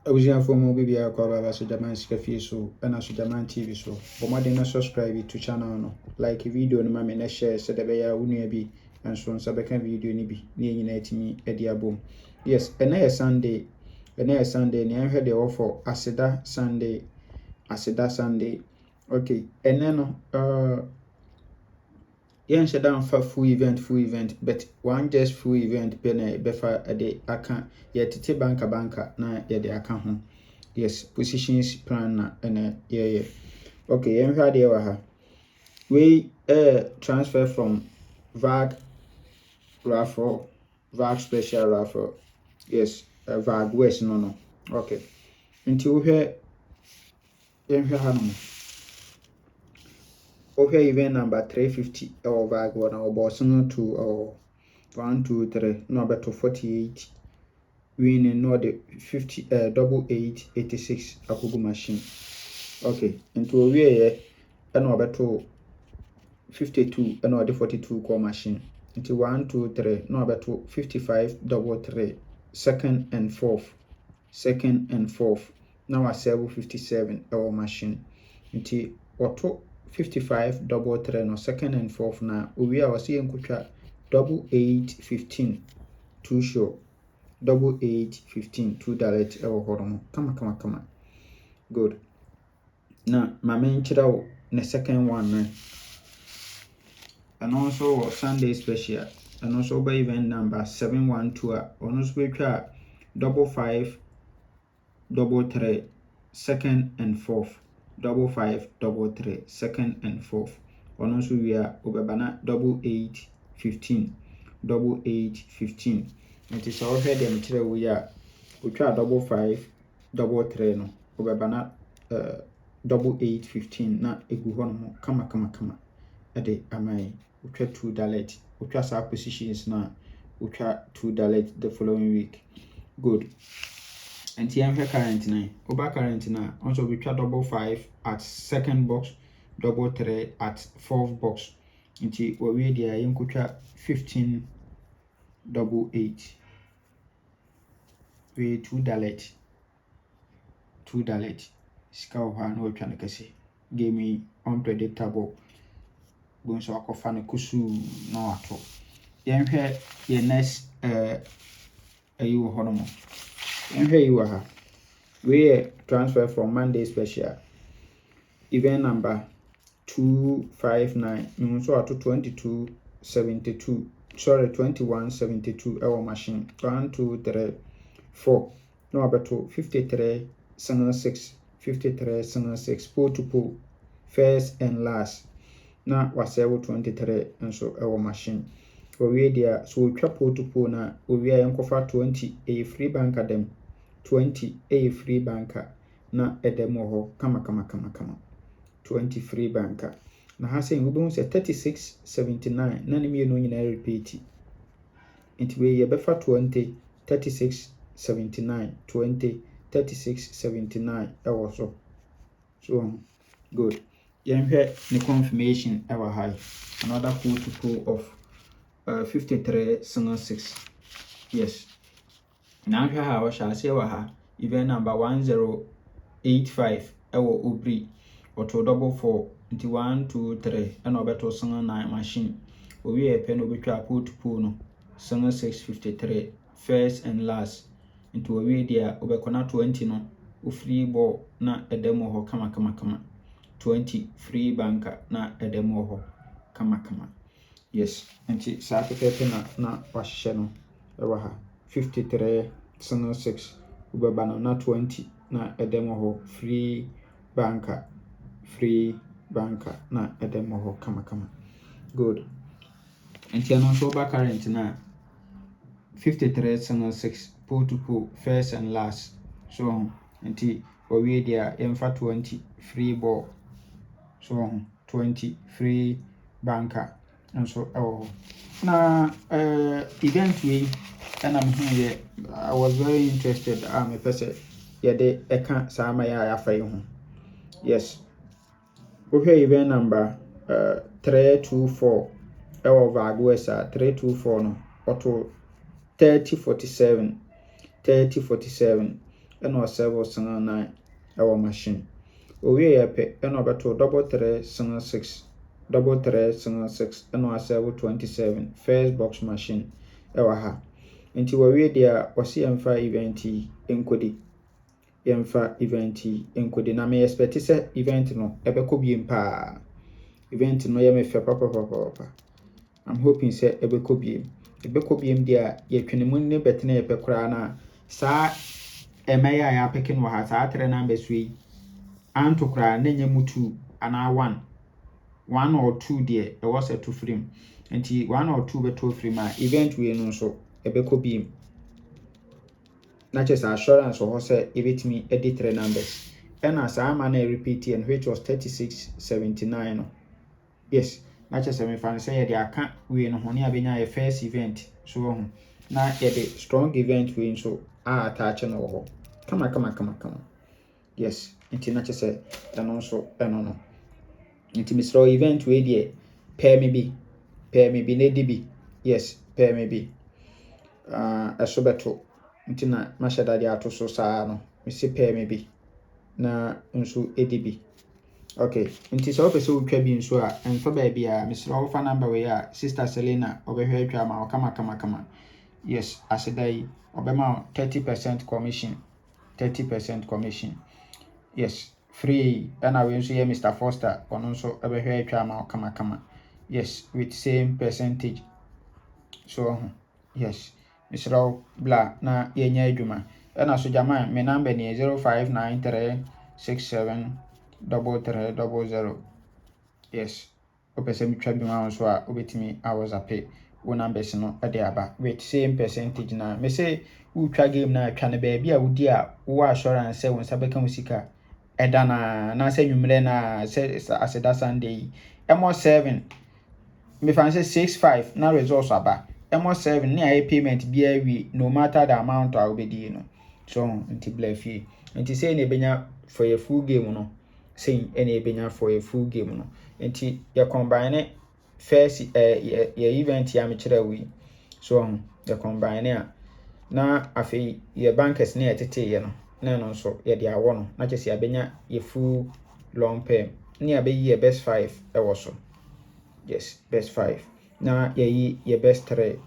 Abuja for mo bibi akwa so Jaman Scafi so and so Jaman TV so. But more than subscribe to channel no. Like video no mama na share so that beya unua bi and so sabeka video ni bi. Ni nyina etimi edi abom. Yes, and na Sunday. And na Sunday ni ahwe de offer Aseda Sunday. Aseda Sunday. Okay, and then yen shut down for full event, but one just full event pene befa de aka ye tete banka na ye de aka ho. Yes, positions plan na ene yeah. Okay, yen hwa de wa ha. We transfer from VAG raffle, VAG special raffle. Yes, VAG West no. Okay. Until we yen hwa ha no. Okay, event number 350 or VAG one or bossing to or 1, 2, 3, no better 48. Winning no the 50 8886 akugu machine. Okay, into a way and no better 52 and no the 42 core machine. Into 1, 2, 3, no better 55 double 3, second and fourth. Now I sell 57 our machine. Into auto 55 double 3 no second and fourth now we are seeing kucha double 8 15 2 show double 8 15 2 direct horom kama good. Now my main chira the second one and also Sunday special and also by event number 712 on also double 5 double 3 second and fourth double 5 double 3 second and fourth on also we are obebana double 8 15 double 8 15. It is all head and chile we are double 5 double 3 no obebana double 8 15 na eguhono kama ade amai utra 2 dalet utra sa positions na utra 2 dalet the following week. Good. And here current na over current na also we try double 5 at second box, double 3 at fourth box. Until we there you could try 15 double 8. We 2 dalet. Scout no trying to say. Give me unpredictable. Going so I fan kusu no at all. Then here your next you honomo. And here you are. We transfer from Monday special. Event number 259. You so to 2272. Sorry, 2172. Our machine. 1, 2, 3, 4. No about 53 6. 53 6. Pull to pull. First and last. Now was 23 and so our machine. We there so we pull to pull na we are encofa 20 a free bank at them 20 a free banker na edemo ho kama 20 free banker na ha say we bon say 3679 na ne me no nyina repeat it we ye befa 20 3679 20 3679 ewo so good yen hwe the confirmation ever high another pull to pull of 53 6. Yes. Now here how shall say wa event number 1085 ewo obri auto double 4 into 1 2 3 and obeto 9 machine. We a pen obetwa pull to pull no 653 first and last into a way there obekona 20 no free ball na edemo ho kama 20 free banker na edemo ho kama. Yes, and sa pepe na wahye no ewa ha 53 6 ubeba na 20 na edemo ho free banker na edemo ho kama good. And here no so back current na 53 6 pull to pull first and last so until we there emfa 20 free ball so 20 free banker and so now event we and I'm here I was very interested a person de eka sama ya afa yi ho. Yes, okay, event number 324 ewo vagwesa 324 no auto 3047 ɛna ɔsɛbo single 9 ɛwɔ machine owie yɛpɛ ɛna ɔbɛto double 3 single 6 double 3 single 6 ɛna ɔsɛbo 27 first box machine ɛwɔ ha nti wɔwie deɛ ɔsi yɛmfa event yi nkodi yɛmfa event yi nkodi na me expect sɛ event no ɛbɛkɔ biem paa event no yɛ me fɛ papa I'm hoping sɛ ɛbɛkɔ biem deɛ yɛtwene mu ne bɛtena yɛpɛ koraa na saa ɛmɛyɛ a yɛapɛke no wɔ ha saa 3 numbers yi anto koraa na nyɛ mu 2 anaa 1 or 2 deɛ ɛwɔ sɛ to frame nti 1 or 2 bɛto frame a event wei no nso ɛbɛkɔ biem na kyerɛ sɛ assurance wɔ hɔ sɛ ɛbɛtumi ɛdi 3 numbers ɛna saa ama na repeat and which was 3679 no yes na kyerɛ sɛ mefa no sɛ yɛde aka wei no ho ne abɛnya yɛ first event so wɔ ho na yɛde strong event wei nso a attach no wɔ hɔ kama yes nti na kyerɛ sɛ ɛno nso ɛno no nti mesrɛ event wei deɛ pɛɛ me bi na di bi yes pɛɛ me bi ɛso bɛto nti na mahyɛ dade ato so saa no mesi pɛɛ me bi na nso edi bi okay nti sɛ wopɛ sɛ wotwa bi nso a ɛmfa baabi a mesrɛ wo fa number wei a sister Selena ɔbɛhwɛ atwa ma wo kama yes Aseda yi ɔbɛma 30% commission 30% commission yes free ɛna wei nso yɛ Mr. Foster ɔno nso ɔbɛhwɛ atwa ma wo kama yes with same percentage so yes mesrɛ wo bla na yɛnya adwuma ɛna so gyama me number ni 0593673300 yes wopɛ sɛ metwa bi ma wo nso a wobɛtumi awɔzape wo numbers no ɛde aba with same percentage na me say wotwa game na atwa ne baabi a wodi a wo assurance sɛ wo nsa bɛka wo sika ɛda na sɛ nwummerɛ na sɛ Aseda Sunday ɛmɔ 7 me fan say 65 na results aba ɛmɔ 7 ne ayɛ payment bia wi no matter the amount a wobɛdi no so nti blafie nti say na ebenya for your full game no say ɛna ebenya for your full game no nti you combine first your event ya me kyerɛ wi so you combine a na afei your bankers na yɛtete yɛ no na no nso yɛ de awɔ no na kyerɛ sɛ abenya your full long term ne abɛyi your best 5 ɛwɔ so yes best 5 na yɛyi your best 3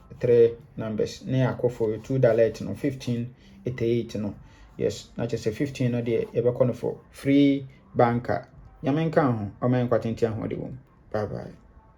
numbers na yɛakɔ for $2 no 1588 no yes na kyerɛ sɛ 15 no deɛ yɛbɛkɔ no for free banker nyame nka ho ɔma nkwatentia ho de wom bye bye